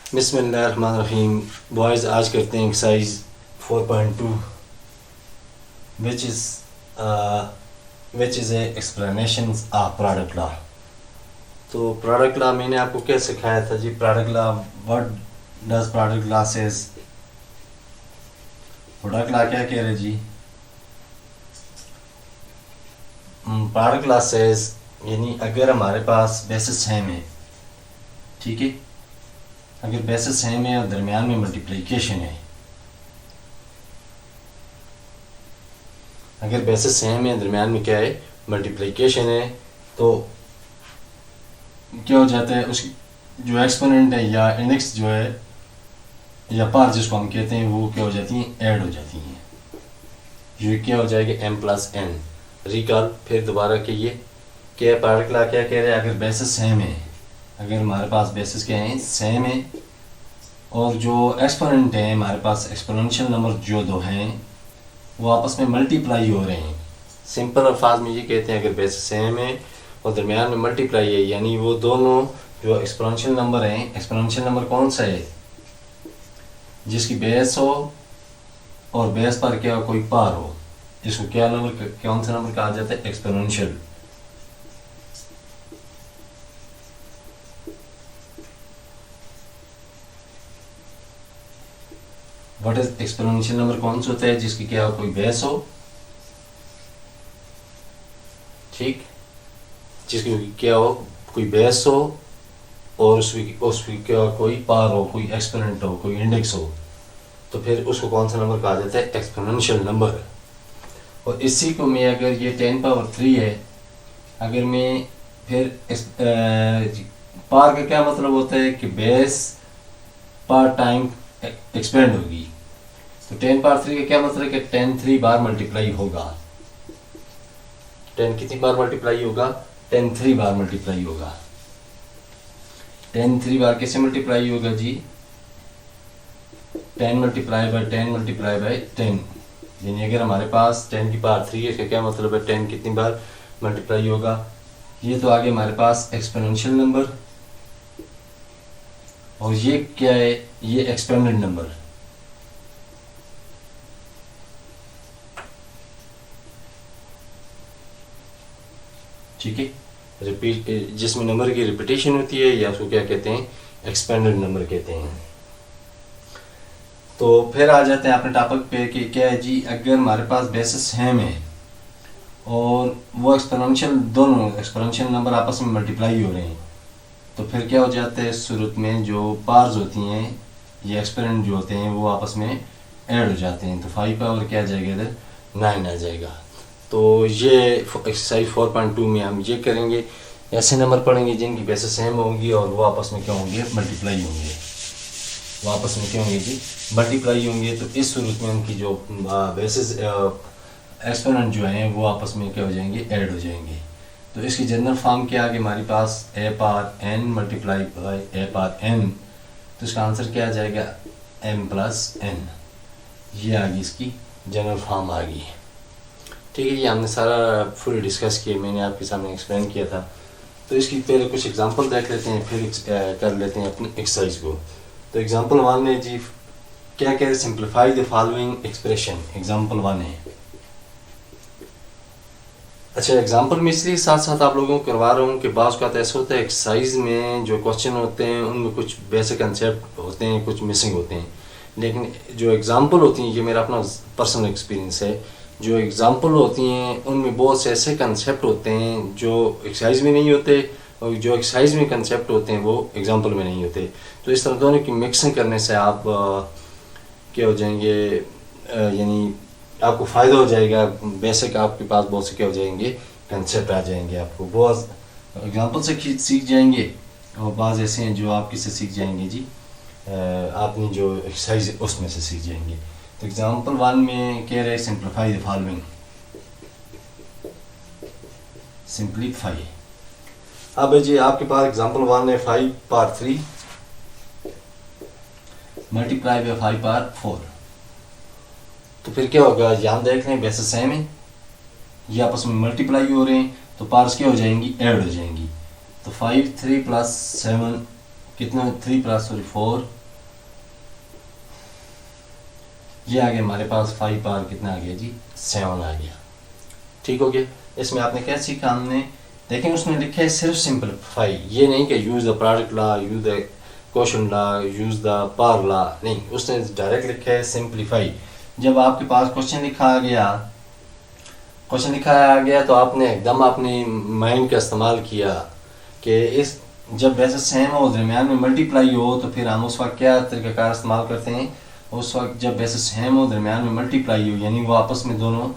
बिस्मिल्लाहिर्रहमानिर्रहीम। बॉयज़ आज करते हैं exercise 4.2 which is a explanation of product law. तो प्रोडक्ट लॉ मैंने आपको क्या सिखाया था जी? Product law, what does product law says? Product law क्या कह रहे जी? प्रोडक्ट लॉ सेज यानी अगर हमारे पास बेसिस सेम है, ठीक है, अगर बेसिस सेम है और दरमियान में मल्टीप्लिकेशन है, अगर बेसिस सेम है दरमियान में क्या है, मल्टीप्लिकेशन है, तो क्या हो जाता है, उसकी जो एक्सपोनेंट है या इंडेक्स जो है या पार जिसको हम कहते हैं, वो क्या हो जाती हैं, ऐड हो जाती हैं। ये क्या हो जाएगा, m+n। रिकॉल फिर दोबारा कहिए क्या प्रोडक्ट लॉ क्या कह रहे हैं? अगर बेसिस सेम है, अगर हमारे पास बेसिस क्या है, सेम है, और जो एक्सपोनेंट है हमारे पास, एक्सपोनेंशियल नंबर जो दो हैं वो आपस में मल्टीप्लाई हो रहे हैं। सिंपल अल्फाज में ये कहते हैं, अगर बेसिस सेम है और दरमियान में मल्टीप्लाई है, यानी वो दोनों जो एक्सपोनेंशियल नंबर हैं, एक्सपोनेंशियल नंबर कौन सा है? जिसकी बेस हो और बेस पर क्या हो, कोई पार हो, इसको क्या नंबर, कौन सा नंबर कहा जाता है? Exponential. What is exponential number? कौन सा होता है जिसकी क्या हो, कोई बेस हो, ठीक, जिसकी क्या हो, कोई बेस हो, और उसकी क्या हो, कोई पार हो, कोई एक्सपोनेंट हो, कोई इंडेक्स हो, तो फिर उसको कौन सा नंबर कहा जाता है? Exponential number. और इसी को मैं, अगर ये 10⁻³ है, अगर मैं फिर पार का क्या मतलब होता है कि बेस पर टाइम एक्सपेंड होगी, तो 10⁻³ का क्या मतलब है कि 10 3 बार मल्टीप्लाई होगा। 10 कितनी बार मल्टीप्लाई होगा? 10 3 बार मल्टीप्लाई होगा। 10 3 बार कैसे मल्टीप्लाई होगा जी? 10 × 10 × 10, यानी अगर हमारे पास 10⁻³ है, इसका क्या मतलब है, 10 कितनी बार मल्टीप्लाई होगा? ये तो आगे हमारे पास एक्सपोनेंशियल नंबर, और ये क्या है, ये एक्सपेंडेड नंबर। ठीक है, रिपीट, जिसमें नंबर की रिपीटेशन होती है, या उसको क्या कहते हैं, एक्सपेंडेड नंबर कहते हैं। तो फिर आ जाते हैं अपने टॉपिक पे कि क्या है जी, अगर हमारे पास बेसिस सेम है और वो एक्सपोनेंशियल, दोनों एक्सपोनेंशियल नंबर आपस में मल्टीप्लाई हो रहे हैं, तो फिर क्या हो जाता है, सूरत में जो पार्स होती हैं या एक्सपोनेंट जो होते हैं वो आपस में ऐड हो जाते हैं, तो 5 पावर क्या आ जाएगा, इधर 9 आ जाएगा। तो ये एक्सरसाइज 4.2 में हम ये करेंगे, ऐसे नंबर पढ़ेंगे जिनकी बेसिस सेम होंगी और वो आपस में क्या होंगे, मल्टीप्लाई होंगे, वो आपस में क्या होंगे जी, मल्टीप्लाई होंगे। तो इस सूरत में उनकी जो बेसिस एक्सपोनेंट जो हैं वो आपस में क्या हो जाएंगे, ऐड हो जाएंगे। तो इसकी जनरल फॉर्म क्या आ गई हमारे पास, a⁻n मल्टीप्लाई बाई a⁻n, तो इसका आंसर क्या आ जाएगा, m+n। ये आ गई इसकी जनरल फॉर्म आ गई। ठीक है, ये हमने सारा फुल डिस्कस किया, मैंने आपके सामने एक्सप्लेन किया था। तो इसकी पहले कुछ एग्जांपल देख लेते हैं, फिर कर लेते हैं अपनी एक्सरसाइज को। तो एग्जांपल 1 है जी, क्या कह रहे, simplify the following expression. Example 1 है। अच्छा, एग्जांपल में इसलिए साथ साथ आप लोगों को करवा रहा हूँ कि बाज़ का ऐसा होता है एक्सरसाइज में जो क्वेश्चन होते हैं उनमें कुछ बेसिक कंसेप्ट होते हैं, कुछ मिसिंग होते हैं, लेकिन जो एग्जांपल होती हैं, ये मेरा अपना पर्सनल एक्सपीरियंस है, जो एग्जांपल होती हैं उनमें बहुत से ऐसे कंसेप्ट होते हैं जो एक्सरसाइज में नहीं होते, और जो एक्सरसाइज में कंसेप्ट होते हैं वो एग्जांपल में नहीं होते। तो इस तरह दोनों की मिक्सिंग करने से आप क्या हो जाएंगे, यानी आपको फ़ायदा हो जाएगा, बेसिक आपके पास बहुत से क्या हो जाएंगे, कंसेप्ट आ जाएंगे, आपको बहुत एग्जांपल से सीख जाएंगे, और बाज़ ऐसे हैं जो आप किससे सीख जाएंगे जी, आपने जो एक्सरसाइज उसमें से सीख जाएंगे। तो एग्जांपल 1 में कह रहे हैं सिंप्लीफाई द फॉलोइंग, सिंप्लीफाई। अब जी आपके पास एग्जांपल 1 है 5⁻³ मल्टीप्लाई बाई 5⁻4, तो फिर क्या होगा, यहाँ देख रहे हैं बेसिस सेम है, ये आपस में मल्टीप्लाई हो रहे हैं, तो पार्ट्स क्या हो जाएंगी, ऐड हो जाएंगी। तो 5 3 + 7 कितना, 3 + 4 ये आ गया हमारे पास 5 पावर कितना आ गया जी 7 आ गया। ठीक हो गया। इसमें आपने क्या सीखा हमने, देखें उसमें लिखा है सिर्फ सिंपलीफाई, ये नहीं कि use the product law, use the quotient law, use the power law, नहीं, उसने डायरेक्ट लिखा है सिंपलीफाई। जब आपके पास क्वेश्चन लिखा आ गया तो आपने एकदम अपने माइंड का इस्तेमाल किया कि इस जब बेसिस सेम हो, दरमियान में मल्टीप्लाई हो, तो फिर हम उस वक्त क्या तरीक़ाकार इस्तेमाल करते हैं। उस वक्त जब बेसिस सेम हो, दरमियान में मल्टीप्लाई हो, यानी वो आपस में दोनों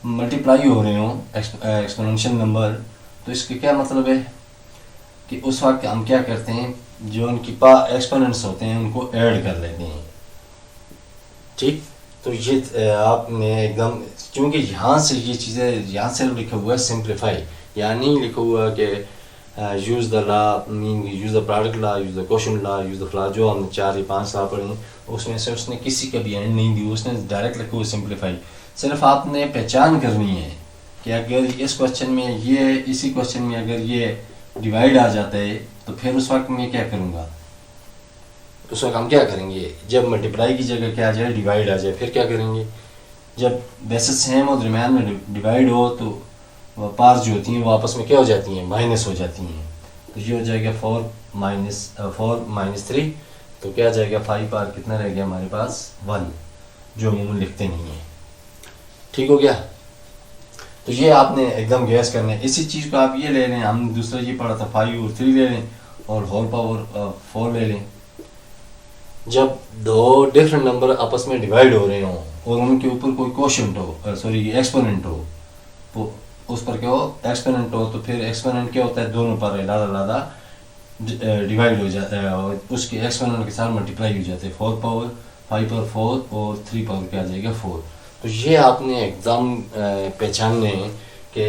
मल्टीप्लाई हो रहे हों एक्सपोनेंशियल नंबर, तो इसका क्या मतलब है कि उस वक्त हम क्या करते हैं, जो उनकी एक्सपोनेंट्स होते हैं उनको ऐड कर लेते हैं। ठीक, तो ये आपने एकदम, क्योंकि यहाँ से ये चीज़ें, यहाँ सिर्फ लिखा हुआ है सिंप्लीफाई, यहाँ नहीं लिखा हुआ कि use the law, mean use the product law, use the quotient law, use the law, जो हमने 4 या 5 लॉ पढ़े उसमें से उसने किसी का भी एंड नहीं दी, उसने डायरेक्ट लिखा हुआ सिंप्लीफाई। सिर्फ आपने पहचान करनी है कि अगर इस क्वेश्चन में ये, इसी क्वेश्चन में अगर ये डिवाइड आ जाता है तो फिर उस वक्त मैं क्या करूँगा, उस वक्त हम क्या करेंगे, जब मल्टीप्लाई की जगह क्या आ जाए डिवाइड आ जाए, फिर क्या करेंगे। जब बेसिस सेम हो, दरमियान में डिवाइड हो, तो पार्स जो होती हैं वो आपस में क्या हो जाती हैं, माइनस हो जाती हैं। तो ये हो जाएगा 4 माइनस 3, तो क्या आ जाएगा 5 पावर कितना रह गया हमारे पास 1, जो अमूमन लिखते नहीं है। ठीक हो गया। तो ये आपने एकदम गैस करना है। इसी चीज़ को आप ये ले लें, हम दूसरा ये पढ़ा था 5 और 3 ले लें और होल पावर 4 ले लें। जब दो डिफरेंट नंबर आपस में डिवाइड हो रहे हों और उनके ऊपर कोई क्वोशंट हो, सॉरी एक्सपोनेंट हो, तो उस पर क्या हो, एक्सपोनेंट हो, तो फिर एक्सपोनेंट क्या होता है, दोनों पर आधा डिवाइड हो जाता है और उसके एक्सपोनेंट के साथ मल्टीप्लाई हो जाते हैं। 4 पावर 5 पावर 4 और 3 पावर क्या आ जाएगा 4। तो ये आपने एकदम पहचानने हैं कि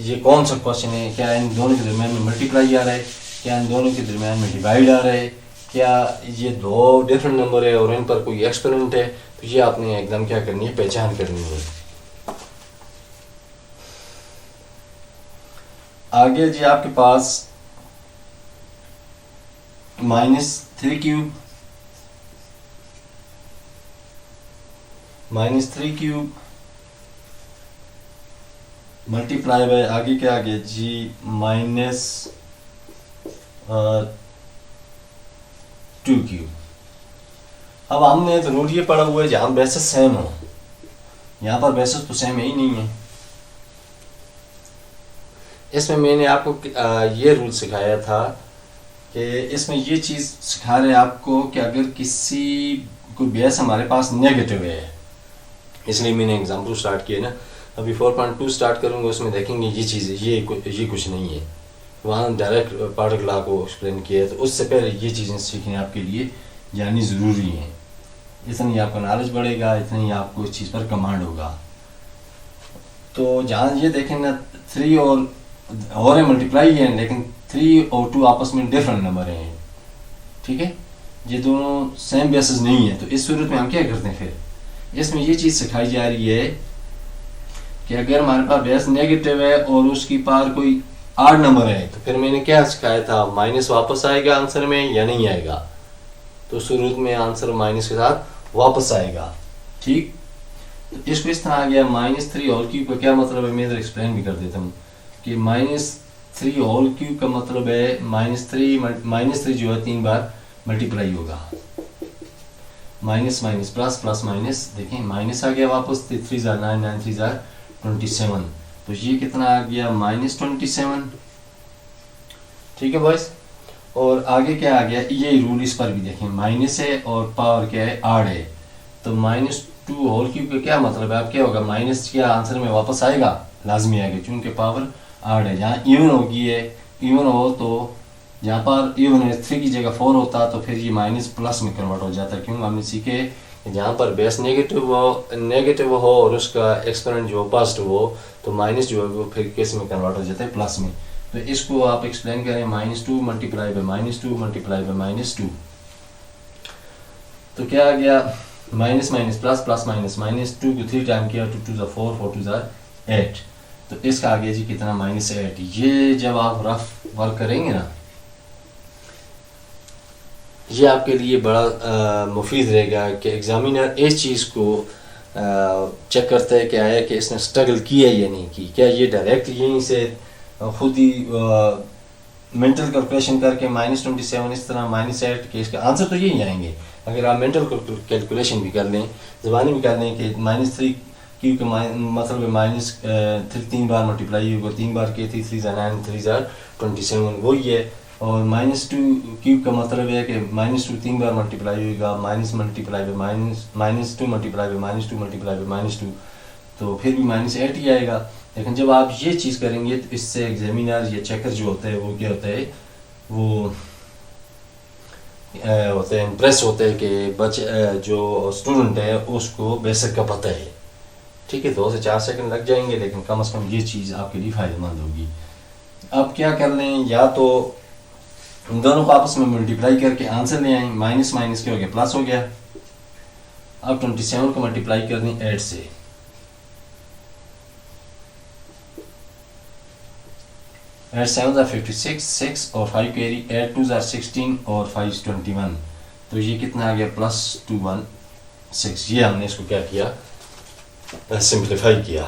ये कौन सा क्वेश्चन है, क्या इन दोनों के दरमियान में मल्टीप्लाई आ रहा है, क्या इन दोनों के दरमियान में डिवाइड आ रहा है, क्या ये दो डिफरेंट नंबर है और इन पर कोई एक्सपोनेंट है। तो ये आपने एकदम क्या करनी है, पहचान करनी है। आगे जी आपके पास -3 क्यूब, मल्टीप्लाई बाय आगे क्या आ गया जी -2 क्यूब। अब हमने तो रूट ये पढ़ा हुआ है जहाँ बेसिस सेम हो, यहाँ पर बेसिस तो सेम ही नहीं है। इसमें मैंने आपको ये रूल सिखाया था कि इसमें ये चीज़ सिखा रहे आपको कि अगर किसी कोई बेस हमारे पास नेगेटिव है, इसलिए मैंने एग्जांपल स्टार्ट किया ना। अभी 4.2 स्टार्ट करूँगा, उसमें देखेंगे ये चीज़ ये कुछ नहीं है, वहाँ डायरेक्ट प्रोडक्ट लॉ को एक्सप्लेन किया है। तो उससे पहले ये चीज़ें सीखनी आपके लिए जाननी ज़रूरी हैं। इतना ही आपका नॉलेज बढ़ेगा, इतना ही आपको इस चीज़ पर कमांड होगा। तो जहाँ ये देखें ना 3 और मल्टीप्लाई है, लेकिन 3 और 2 आपस में डिफरेंट नंबर हैं। ठीक है, ये दोनों सेम बेसिस नहीं है। तो इस सूरत में हम क्या करते हैं, फिर इसमें ये चीज़ सिखाई जा रही है कि अगर हमारे पास बेस नेगेटिव है और उसकी पावर कोई आड नंबर है, तो फिर मैंने क्या सिखाया था, माइनस वापस आएगा आंसर में या नहीं आएगा। तो शुरू में आंसर माइनस के साथ वापस आएगा। ठीक, तो इसको इस तरह आ गया -3 होल क्यूब का क्या मतलब है, मैं इधर एक्सप्लेन भी कर देता हूँ कि -3 होल क्यूब का मतलब है -3 जो है 3 बार मल्टीप्लाई होगा, minus minus plus plus minus, देखें माइनस आ गया वापस, 3 जार 9 9 3 जार 27, तो ये कितना आ गया -27। ठीक है बॉयस, और आगे क्या आ गया, ये रूल इस पर भी देखें, माइनस है और पावर क्या है, आड है। तो -2 होल क्यूब का क्या मतलब है, अब क्या होगा, माइनस क्या आंसर में वापस आएगा, लाजमी आएगा, क्योंकि पावर आड है। जहाँ इवन होगी है, इवन हो तो जहाँ पर इवन है 3 की जगह 4 होता, तो फिर ये माइनस प्लस में कन्वर्ट हो जाता है। क्यों, हमने सीखे जहाँ पर बेस नेगेटिव हो और उसका एक्सपोनेंट जो पॉजिटिव हो, तो माइनस जो है वो फिर किस में कन्वर्ट हो जाता है, प्लस में। तो इसको आप एक्सप्लेन करें, -2 मल्टीप्लाई बाय -2 मल्टीप्लाई बाय -2, तो क्या आ गया, minus minus plus plus minus, -2 को 3 टाइम किया, 2 2 ज़ा 4 4 2 ज़ा 8, तो इसका आ गया जी कितना, -8। ये जब आप रफ वर्क करेंगे ना, ये आपके लिए बड़ा मुफीद रहेगा कि एग्ज़ामिनर इस चीज़ को चेक करता है कि आया कि इसने स्ट्रगल किया या नहीं की, क्या ये डायरेक्ट यहीं से खुद ही मेंटल कैलकुलेशन करके -27 इस तरह -8 के इसका आंसर तो यही आएंगे। अगर आप मेंटल कैलकुलेशन भी कर लें, ज़बानी भी कर लें कि -3 क्यू के मतलब -3 3 बार मल्टीप्लाई होगा, 3 बार के 3 3 9 3 27 वही है। और -2 क्यूब का मतलब है कि -2 3 बार मल्टीप्लाई होगा, minus multiply by -2 multiply by -2 multiply by -2, तो फिर भी -8 ही आएगा। लेकिन जब आप ये चीज़ करेंगे तो इससे एग्जामिनर या चेकर जो होता है वो क्या होता है, वो होते हैं इम्प्रेस होते हैं कि बच्चे जो स्टूडेंट है उसको बेसिक का पता है। ठीक है, 2 से 4 सेकंड लग जाएंगे, लेकिन कम से कम ये चीज़ आपके लिए फ़ायदेमंद होगी। अब क्या कर लें, या तो उन दोनों को आपस में मल्टीप्लाई करके आंसर ले आए, माइनस माइनस क्या हो गया प्लस हो गया। अब 27 को मल्टीप्लाई कर दें 8 से, 8 7 are 56, 6 और 5 कैरी, 8 2 are 16 और 5 21, तो ये कितना आ गया +216। ये हमने इसको क्या किया, सिंप्लीफाई किया।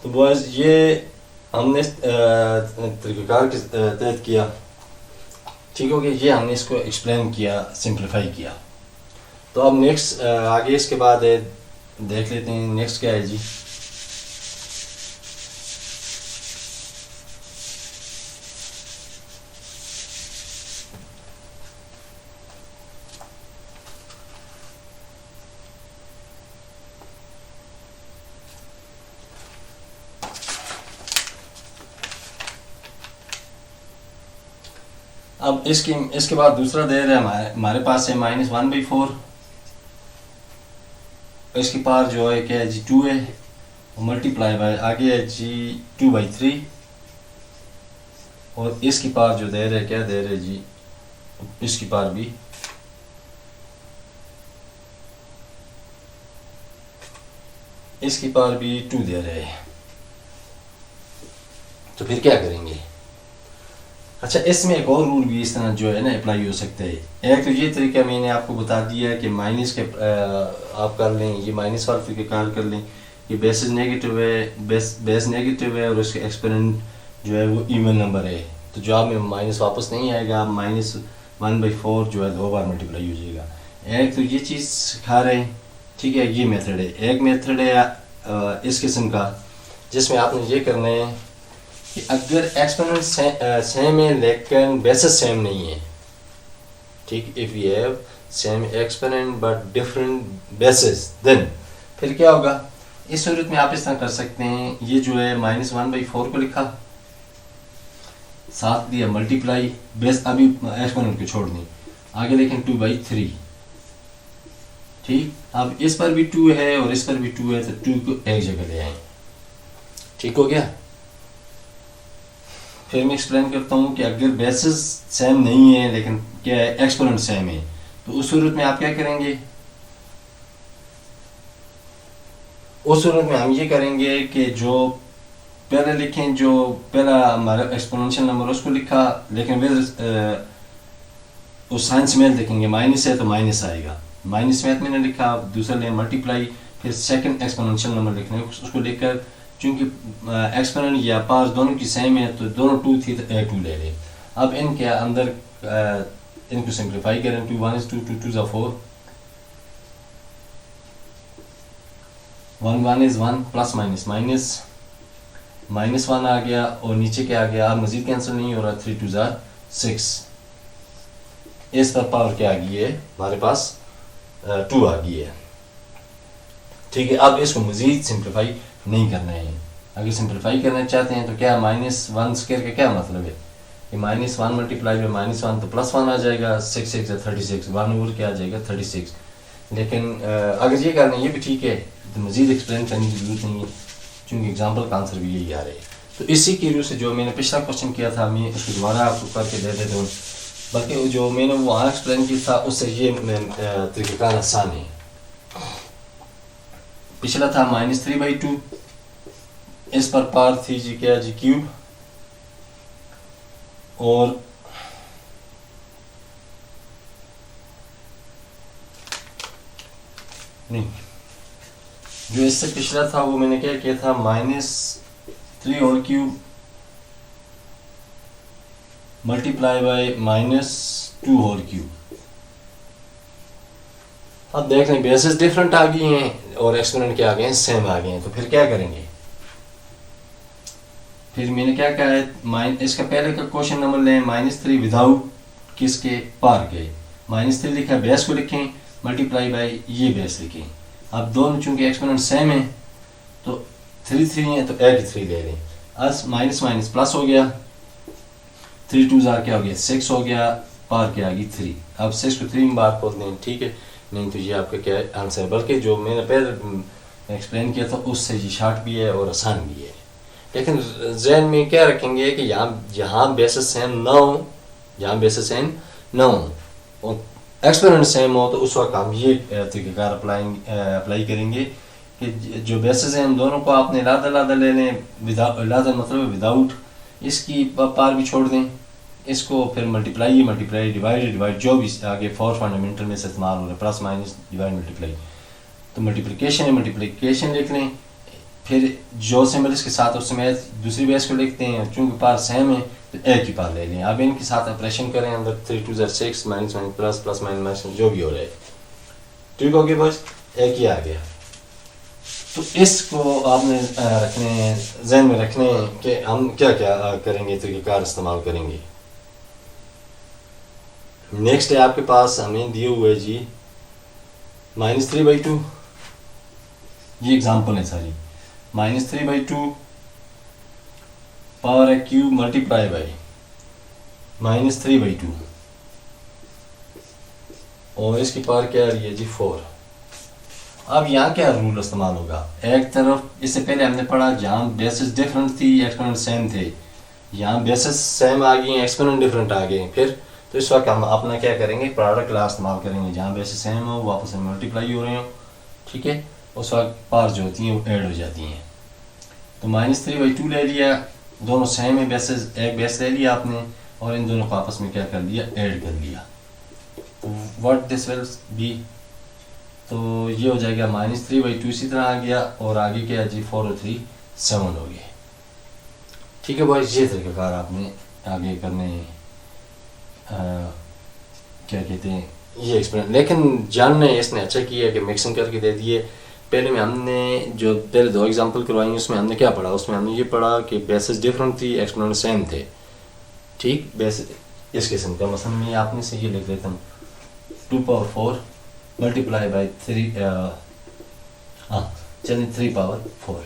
तो बॉयज़ ये हमने तरीक़ाकार के तहत किया, ठीक हो गया। ये हमने इसको एक्सप्लेन किया, सिंप्लीफाई किया। तो अब नेक्स्ट आगे इसके बाद देख लेते हैं नेक्स्ट क्या है जी। अब इसके बाद दूसरा दे रहा है हमारे पास है -1/4, इसकी पावर जो है क्या है जी 2 है, मल्टीप्लाई बाय आगे है जी 2/3, और इसकी पावर जो दे रहे हैं क्या दे रहे हैं जी, इसकी पावर भी इसकी पावर भी 2 दे रहे हैं। तो फिर क्या करेंगे। अच्छा, इसमें एक और रूल भी इस तरह जो है ना अप्लाई हो सकता है। एक तो ये तरीका मैंने आपको बता दिया है कि माइनस के आप कर लें, ये माइनस वाला तरीक़ाकार कर लें, ये बेसिस नेगेटिव है, बेस नेगेटिव है और उसके एक्सपोनेंट जो है वो इवन नंबर है, तो जवाब में माइनस वापस नहीं आएगा, -1/4 जो है 2 बार मल्टीप्लाई हो जाएगा। एक तो ये चीज़ सिखा रहे हैं, ठीक है, ये मेथड है। एक मेथड है इस किस्म का जिसमें आपने ये करना है कि अगर एक्सपोनेंट सेम है लेकिन बेसिस सेम नहीं है, ठीक, if you have same exponent but different basis, then फिर क्या होगा। इस सूरत में आप इस तरह कर सकते हैं, ये जो है -1/4 को लिखा, साथ दिया मल्टीप्लाई, बेस अभी एक्सपोनेंट को छोड़ दें, आगे लिखें 2/3, ठीक। अब इस पर भी 2 है और इस पर भी 2 है, तो 2 को एक जगह ले आए, ठीक हो गया। फिर मैं एक्सप्लेन करता हूँ कि अगर बेसिस सेम नहीं है लेकिन क्या है एक्सपोनेंट सेम है, तो उस सूरत में आप क्या करेंगे। उस सूरत में हम ये करेंगे कि जो पहले लिखें, जो पहला हमारा एक्सपोनेंशियल नंबर उसको लिखा, लेकिन फिर उस साइंस में लिखेंगे माइनस है तो माइनस आएगा, माइनस मैथ मैंने लिखा, दूसरा ले मल्टीप्लाई, फिर सेकंड एक्सपोनेंशियल नंबर लिखने उसको लेकर, चूँकि एक्सपोनेंट या पास दोनों की सेम है तो दोनों 2 थी तो 2 ले लें। अब इनके अंदर इनको सिंप्लीफाई करें, 2 1 is 2, 2 2 is 4, 1 1 is 1, plus minus minus, -1 आ गया और नीचे क्या आ गया, अब मजीद कैंसिल नहीं हो रहा, 3 2 is 6, इस पर पावर क्या आ गई है हमारे पास 2 आ गई है, ठीक है। अब इसको मजीद सिंप्लीफाई नहीं करना है। अगर सिंप्लीफाई करना चाहते हैं तो क्या -1 स्क्वायर का क्या मतलब है कि -1 मल्टीप्लाई बाई -1 तो +1 आ जाएगा, 6 6 है 36, 1 ओवर क्या आ जाएगा 36। लेकिन अगर ये करना है ये भी ठीक है, तो मजीद एक्सप्लेन करने की जरूरत नहीं है क्योंकि एग्जाम्पल का आंसर भी यही आ रहा है। तो इसी की रूह से जो मैंने पिछला क्वेश्चन किया था मैं उसको दोबारा आपको करके दे देता हूँ बल्कि जो मैंने वहाँ एक्सप्लेन किया था उससे ये तरीक़ाकार आसान है। पिछला था -3/2, इस पर पार थी जी क्या जी क्यूब, और नहीं, जो इससे पिछला था वो मैंने क्या किया था, -3 whole cube multiply by -2 whole cube. अब देख लें बेसिस डिफरेंट आ गई हैं और एक्सपोनेंट क्या आ गए हैं, सेम आ गए हैं। तो फिर क्या करेंगे, फिर मैंने क्या कहा है, इसका पहले का क्वेश्चन नंबर लें, -3 विदाउट किसके, पार के। -3 लिखा, बेस को लिखें, मल्टीप्लाई बाय ये बेस लिखें। अब दोनों चूंकि एक्सपोनेंट सेम है तो 3 3 है तो एक ही 3 ले लें। आज माइनस माइनस प्लस हो गया, 3 2 क्या हो गया 6 हो गया, पार के आ गई 3। अब 6 को 3 बार बोल दें, ठीक है, नहीं तो ये आपका क्या है आंसर। बल्कि जो मैंने पहले एक्सप्लेन किया था उससे ये शार्ट भी है और आसान भी है। लेकिन जहन में क्या रखेंगे कि यहाँ बेसिस सेम ना हो, यहाँ बेसिस सेम ना हो और एक्सपेरिमेंट सेम हो, तो उस वक्त हम ये तरीक़ाकार अप्लाई करेंगे कि जो बेसिस हैं उन दोनों को आपने लादा ले लें, लादा मतलब विदाउट, इसकी पार भी छोड़ दें, इसको फिर मल्टीप्लाई डिवाइड जो भी आगे 4 फंडामेंटल में से इस्तेमाल हो रहा है, प्लस माइनस डिवाइड मल्टीप्लाई, तो मल्टीप्लिकेशन है, मल्टीप्लिकेशन लिख लें। फिर जो सिंबल इसके साथ उस समय दूसरी बेस को लिखते हैं, चूँकि पार सेम है तो एक ही पार ले लें। अब इनके साथ ऑपरेशन करें, अंदर 3 2 6 minus minus plus plus minus जो भी हो रहा है, ठीक हो गया बस, एक ही आ गया। तो इसको आपने रखने जहन में रखने कि हम क्या क्या करेंगे, तरीक़ाकार इस्तेमाल करेंगे। नेक्स्ट है आपके पास हमें दिए हुए जी -3/2, ये एग्जांपल है सारी। -3/2 पावर है क्यूब मल्टीप्लाई बाय -3/2 और इसकी पावर क्या आ रही है जी 4। अब यहाँ क्या रूल इस्तेमाल होगा, एक तरफ इससे पहले हमने पढ़ा जहाँ बेसिस डिफरेंट थी एक्सपोनेंट सेम थे, यहाँ बेसिस सेम आ गई एक्सपोनेंट डिफरेंट आ गए। फिर तो इस वक्त हम अपना क्या करेंगे, प्रोडक्ट लॉ इस्तेमाल करेंगे, जहाँ बेसिस सेम हो वो आपस में मल्टीप्लाई हो रहे हो, ठीक है, उस वक्त पार जो होती हैं वो ऐड हो जाती हैं। तो -3/2 ले लिया, दोनों सेम है बेसिस, एक बेस ले लिया आपने और इन दोनों को आपस में क्या कर लिया, ऐड कर लिया। व्हाट दिस विल बी, तो ये हो जाएगा -3/2 इसी तरह आ गया और आगे क्या जी 4 और 3 7 हो गए, ठीक है बॉयज। ये तरीक़ाकार आपने आगे करने क्या कहते हैं ये एक्सपेरिमेंट, लेकिन जानने इसने अच्छा किया कि मिक्सिंग करके दे दिए। पहले में हमने जो पहले 2 एग्जांपल करवाई उसमें हमने क्या पढ़ा, उसमें हमने ये पढ़ा कि बेसिस डिफरेंट थी एक्सपोनेंट सेम थे, ठीक। बेस इस किस्म का मसलन मैं आपने से ये लिख देता हूँ 2/4 मल्टीप्लाई बाई 3 चलिए 3/4।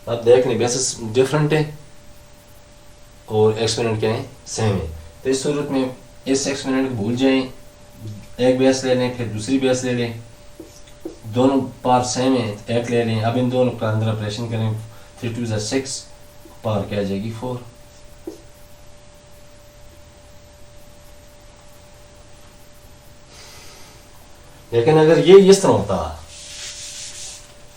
अब देख लें बेसिस डिफरेंट है और एक्सपोनेंट क्या है, सेम है। तो इस सूरत में इस एक्सपोनेंट को भूल जाएं, एक बेस ले लें फिर दूसरी बेस ले लें, दोनों पार सेम है एक ले लें। अब इन दोनों का अंदर ऑपरेशन करें, 3 2 6 पार क्या आ जाएगी 4। लेकिन अगर ये इस तरह होता,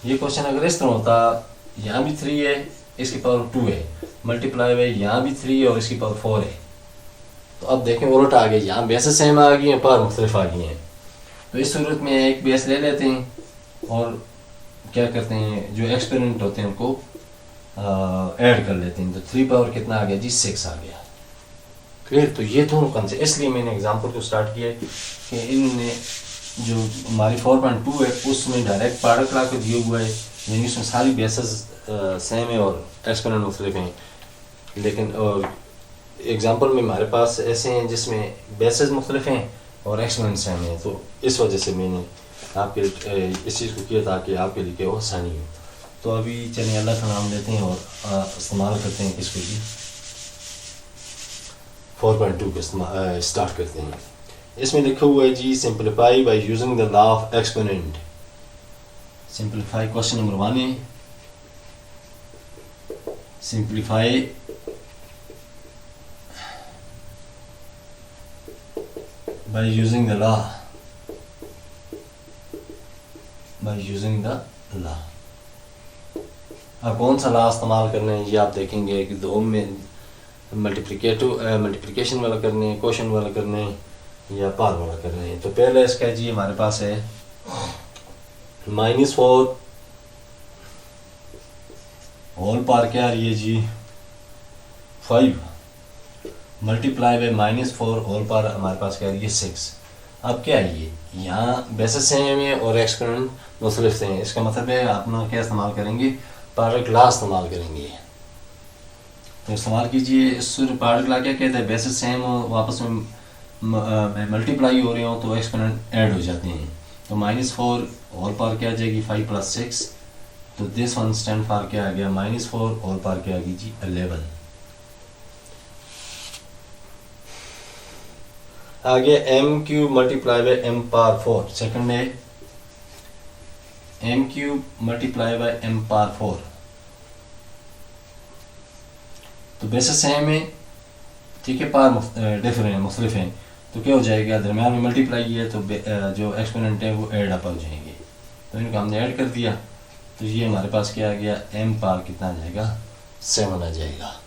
ये क्वेश्चन अगर इस तरह होता, यहाँ भी 3 है इसकी पावर 2 है, मल्टीप्लाई बाई यहाँ भी 3 है और इसकी पावर 4 है, तो अब देखें उल्टा आ गया, यहाँ बेस सेम आ गई हैं, पावर मुख्तलिफ आ गई हैं। तो इस सूरत में एक बेस ले लेते हैं और क्या करते हैं, जो एक्सपेरिमेंट होते हैं उनको ऐड कर लेते हैं। तो 3 पावर कितना आ गया जी 6 आ गया, क्लियर। तो ये दोनों कंसेप्ट, इसलिए मैंने एग्जांपल को स्टार्ट किया कि इनने जो हमारी 4.2 है उसमें डायरेक्ट प्रोडक्ट ला के दिया हुआ है, यानी उसमें सारी बेसिस सेम है और एक्सपोनेंट मुख्तलिफ हैं। लेकिन और एग्जांपल में हमारे पास ऐसे हैं जिसमें बेसिस मुख्तलिफ हैं और एक्सपोनेंट सेम है, तो इस वजह से मैंने आपके इस चीज़ को किया ताकि आपके लिए वो आसानी हो। तो अभी चलिए अल्लाह का नाम लेते हैं और इस्तेमाल करते हैं किसको जी 4.2 को स्टार्ट करते हैं। इसमें लिखा हुआ है जी simplify by using the law of exponent. Simplify question number 1 है, simplify by using the law, by using the law. अब कौन सा लॉ इस्तेमाल करना है ये आप देखेंगे कि दो में मल्टीप्लिकेशन वाला करने हैं, क्वेश्चन वाला करने हैं या पार वाला करने हैं। तो पहले इसका जी हमारे पास है -4 होल पार क्या आ रही है जी 5 मल्टीप्लाई बाय -4 होल पार हमारे पास क्या आ रही है 6। अब क्या है ये यहाँ बेसिस सेम है और एक्सपोनेंट मुख्तलिफ हैं, इसका मतलब है आप ना क्या इस्तेमाल करेंगे, प्रोडक्ट लॉ इस्तेमाल करेंगे। तो इस्तेमाल कीजिए। इस प्रोडक्ट लॉ क्या कहता है, बेसिस सेम हो वापस में मल्टीप्लाई हो रहे हो तो एक्सपोनेंट ऐड हो जाते हैं। तो -4 होल पावर क्या आ जाएगी 5 + 6, तो दिस वन स्टैंड फॉर क्या आ गया -4 होल पावर क्या आ गई जी 11। आगे m³ multiply by m power 4, second है m³ multiply by m power 4। तो बेसिस सेम है, ठीक है, पावर डिफरेंट है, मुख्तलिफ हैं, तो क्या हो जाएगा दरम्यान में मल्टीप्लाई है तो जो एक्सपोनेंट है वो ऐड अप हो जाएंगे। तो इनको हमने ऐड कर दिया तो ये हमारे पास क्या आ गया m पावर कितना आ जाएगा 7 आ जाएगा।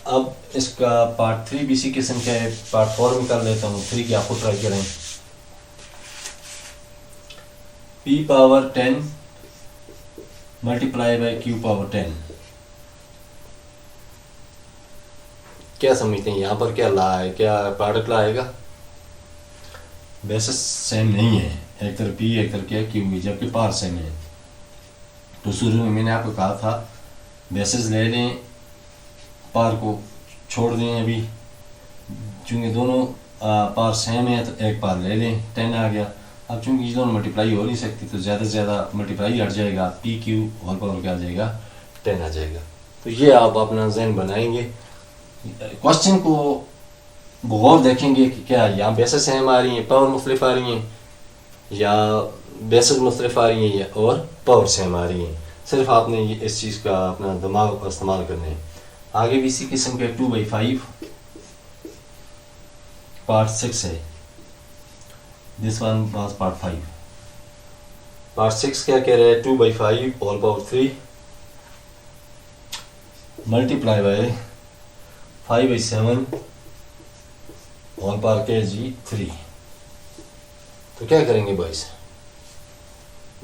अब इसका पार्ट 3 BC किस्म का है, पार्ट 4 में कर लेता हूँ, 3 की आपको ट्राई करें। p power 10 multiply by q power 10, क्या समझते हैं यहाँ पर क्या ला है, क्या प्रोडक्ट ला आएगा? बेसिस सेम नहीं है, एक तरफ p एक तरफ क्या q, जबकि पावर सेम है। तो शुरू में मैंने आपको कहा था बेसिस ले लें, पार को छोड़ दें अभी, चूँकि दोनों पार सेम है तो एक पार ले लें, 10 आ गया। अब चूँकि ये दोनों मल्टीप्लाई हो नहीं सकती तो ज़्यादा से ज़्यादा मल्टीप्लाई हट जाएगा, pq होल पावर क्या आ जाएगा 10 आ जाएगा। तो ये आप अपना जहन बनाएंगे, क्वेश्चन को गौर देखेंगे कि क्या यहाँ बेसिस सेम आ रही हैं, पावर मुख्तलिफ आ रही हैं, या बेसिस मुख्तलिफ आ रही हैं और पावर सेम आ रही हैं। सिर्फ आपने ये इस चीज़ का अपना दिमाग का इस्तेमाल करना है। आगे भी इसी किस्म के 2/5 पार्ट 6 है, this one was part 5। Part 6 क्या कह रहा है 2/5 whole power 3 multiply by 5/7 whole power क्या जी 3। तो क्या करेंगे बॉयज,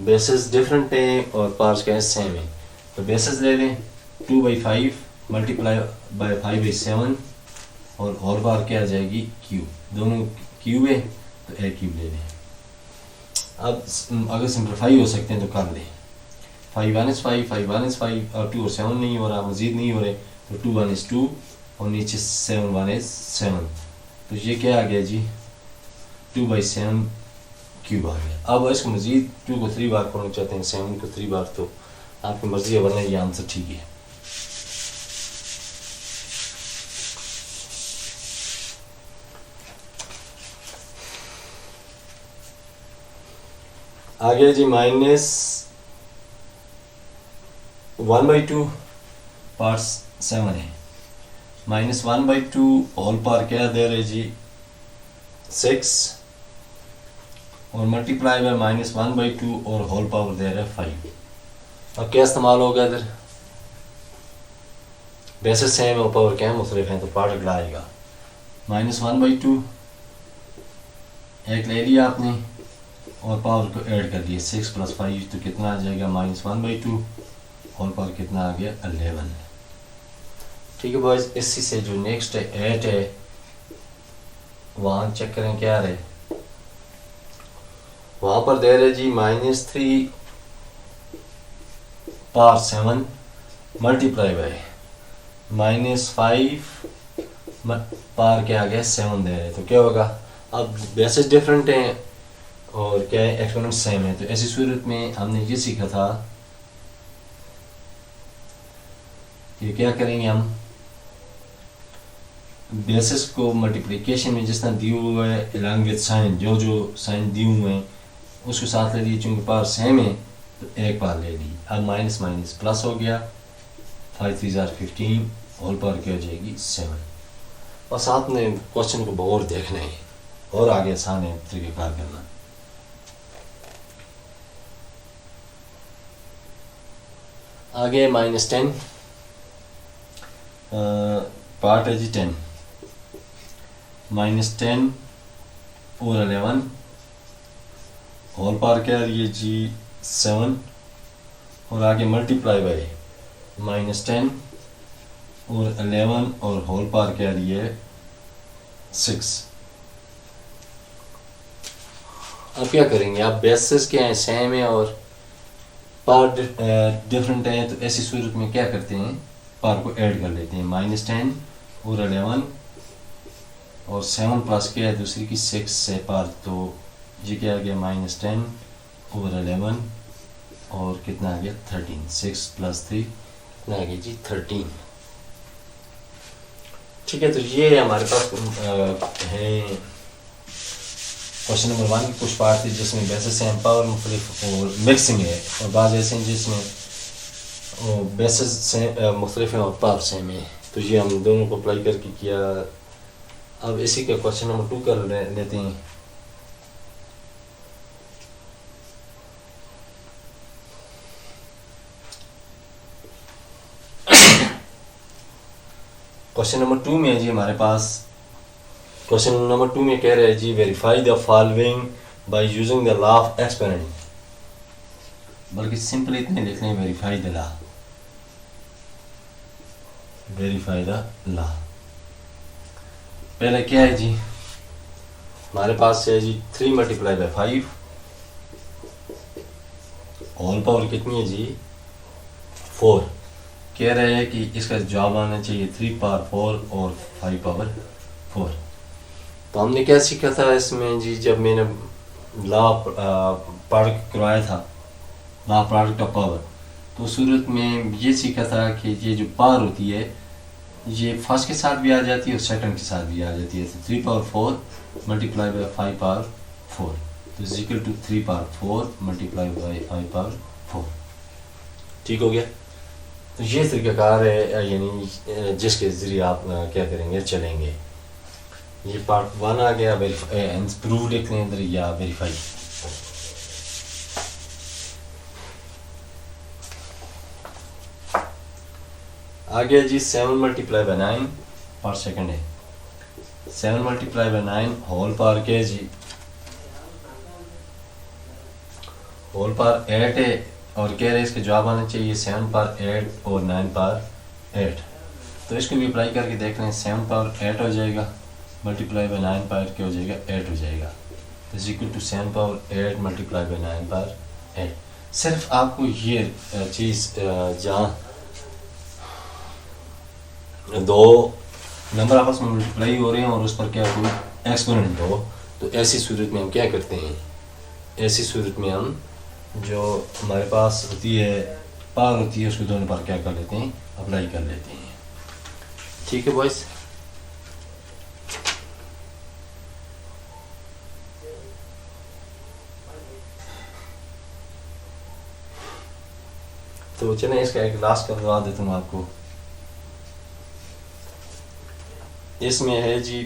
बेसिस डिफरेंट है और पार्ट्स क्या है सेम है, तो बेसिस ले लें 2/5 मल्टीप्लाई बाय 5/7 और पावर क्या आ जाएगी क्यूब, दोनों क्यूब है तो एक क्यूब ले लें। अब अगर सिंप्लीफाई हो सकते हैं तो कर लें, 5 1 is 5, 5 1 is 5 और 2 और 7 नहीं हो रहा, मज़ीद नहीं हो रहे, तो 2 1 is 2 और नीचे 7 1 is 7। तो ये क्या आ गया जी 2/7 क्यूब आ गया। अब इसको मज़ीद 2 को 3 बार करना चाहते हैं, 7 को 3 बार, तो आपकी मर्ज़ी है, वरना ये आंसर ठीक है। आगे जी -1/2 पार्ट 7 है, -1/2 होल पावर क्या दे रहे जी 6 और मल्टीप्लाई बाय -1/2 और होल पावर दे रहे 5। अब क्या इस्तेमाल होगा इधर, बेसिस सेम और पावर क्या है मुख्तलिफ हैं, तो प्रोडक्ट लाएगा -1/2 एक ले लिया आपने और पावर को ऐड कर दिया 6 + 5, तो कितना आ जाएगा -1/2 होल पावर कितना आ गया 11। ठीक है बॉयज, इसी से जो नेक्स्ट है 8 है, वहाँ चेक करें क्या रहे, वहाँ पर दे रहे जी -3 पावर 7 मल्टीप्लाई बाय -5 पावर क्या आ गया 7 दे रहे, तो क्या होगा, अब बेसिस डिफरेंट हैं और क्या है एक्सपोनेंट सेम है, तो ऐसी सूरत में हमने ये सीखा था कि क्या करेंगे, हम बेसिस को मल्टीप्लिकेशन में जिस तरह दिए हुए है अलॉन्ग विद साइन, जो साइन दिए हुए हैं उसके साथ ले लिए, चूँकि पावर सेम है तो एक बार ले ली। अब माइनस माइनस प्लस हो गया, 5 3 = 15 होल पावर क्या हो जाएगी 7। बस आपने क्वेश्चन को बहुत देखना है और आगे आसान है तरीक़ेकार करना। आगे -10 पार्ट है जी 10 -10 और 11 होल पावर क्या आ रही है जी 7 और आगे मल्टीप्लाई बाय -10 और 11 और होल पावर क्या आ रही है 6। अब क्या करेंगे, आप बेसिस क्या है सेम है और पावर डिफरेंट है, तो ऐसी सूरत में क्या करते हैं पावर को ऐड कर लेते हैं। -10 और 11 और 7 प्लस क्या है दूसरी की 6 से पावर, तो ये क्या आ गया -10 और 11 और कितना आ गया 13। 6 + 3 कितना आ गया जी 13। ठीक है, तो ये हमारे पास है क्वेश्चन नंबर 1 की कुछ पार्ट थी जिसमें बेसिस सेम पावर मुख्तलिफ और मिक्सिंग है, और बाद ऐसे हैं जिसमें बेसिस से मुख्तलिफ हैं और पावर सेम है। तो ये हम दोनों को अप्लाई करके किया। अब इसी का क्वेश्चन नंबर 2 कर लेते हैं। क्वेश्चन नंबर 2 में है जी हमारे पास, क्वेश्चन नंबर 2 में कह रहे हैं जी verify the following by using the law of experiment, बल्कि सिंपल इतने लिख लें verify the law, verify the law. पहले क्या है जी हमारे पास है जी 3 × 5 होल पावर कितनी है जी 4। कह रहे हैं कि इसका जवाब आना चाहिए 3 पावर 4 और 5 पावर 4। तो हमने क्या सीखा था इसमें जी, जब मैंने लॉ प्रोडक्ट करवाया था, लॉ प्रोडक्ट ऑफ पावर, तो सूरत में ये सीखा था कि ये जो पावर होती है ये फर्स्ट के साथ भी आ जाती है और सेकंड के साथ भी आ जाती है। तो 3 पावर 4 × 5 पावर 4 तो is equal to 3 power 4 × 5 power 4। ठीक हो गया। तो ये तरीक़ाकार है, यानी जिसके ज़रिए आप क्या करेंगे चलेंगे। ये पार्ट 1 आ गया, प्रूव लिख लें इधर या वेरीफाई। आ गया जी 7 × 9 पर सेकंड है। 7 × 9 होल पावर क्या है जी, होल पावर 8 है, और कह रहे हैं इसके जवाब आना चाहिए 7 पावर 8 और 9 पावर 8। तो इसको भी अप्लाई करके देख लें। 7 पावर 8 हो जाएगा मल्टीप्लाई बाय 9 पावर क्या हो जाएगा 8 हो जाएगा। तो is equal to 7 power 8 multiply by 9 power 8। सिर्फ आपको ये चीज़ जहाँ दो नंबर आपस में मल्टीप्लाई हो रहे हैं और उस पर क्या कोई एक्सपोनेंट हो, तो ऐसी सूरत में हम क्या करते हैं, ऐसी सूरत में हम जो हमारे पास होती है पावर होती है उसको दोनों पर क्या कर लेते हैं अप्लाई कर लेते हैं। ठीक है बॉयस। तो चलें इसका एक लास्ट करवा देता हूँ आपको। इसमें है जी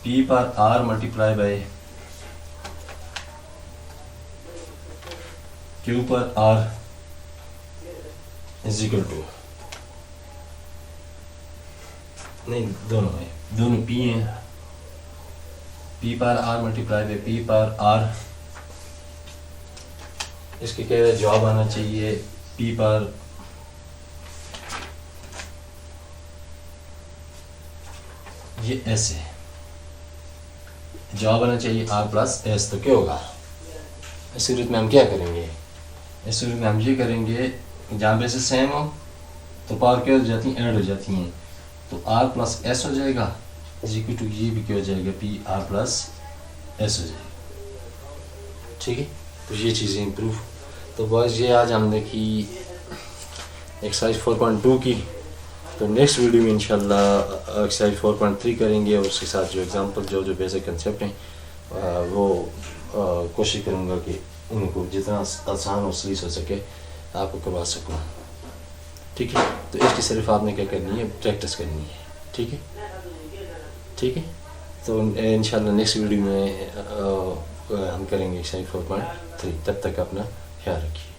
P पर R मल्टीप्लाई बाय Q पर R इज इक्वल टू, नहीं दोनों है, दोनों P हैं। P पर R मल्टीप्लाई बाय P पर R, इसके क्या है जवाब आना चाहिए P पर ये S है, जवाब आना चाहिए R + S। तो क्या होगा इस सूरत में हम क्या करेंगे, इस सूरत में हम ये करेंगे जहाँ पे से सेम हो तो पावर क्या हो जाती हैं ऐड हो जाती हैं, तो R + S हो जाएगा इज इक्वल टू ये भी क्या हो जाएगा P R + S हो जाएगा। ठीक है, तो ये चीज़ें इम्प्रूव। तो बस ये आज हमने की एक्सरसाइज 4.2 की। तो नेक्स्ट वीडियो में इंशाल्लाह एक्सरसाइज 4.3 करेंगे और उसके साथ जो एग्जांपल जो बेसिक कंसेप्ट हैं वो कोशिश करूँगा कि उनको जितना आसान और सलीस हो सके आपको करवा सकूँ। ठीक है। तो इसकी सिर्फ आपने क्या करनी है, प्रैक्टिस करनी है। ठीक है, ठीक है। तो इंशाल्लाह नेक्स्ट वीडियो में हम करेंगे एक्सरसाइज 4.3। तब तक अपना ख्याल रखिए।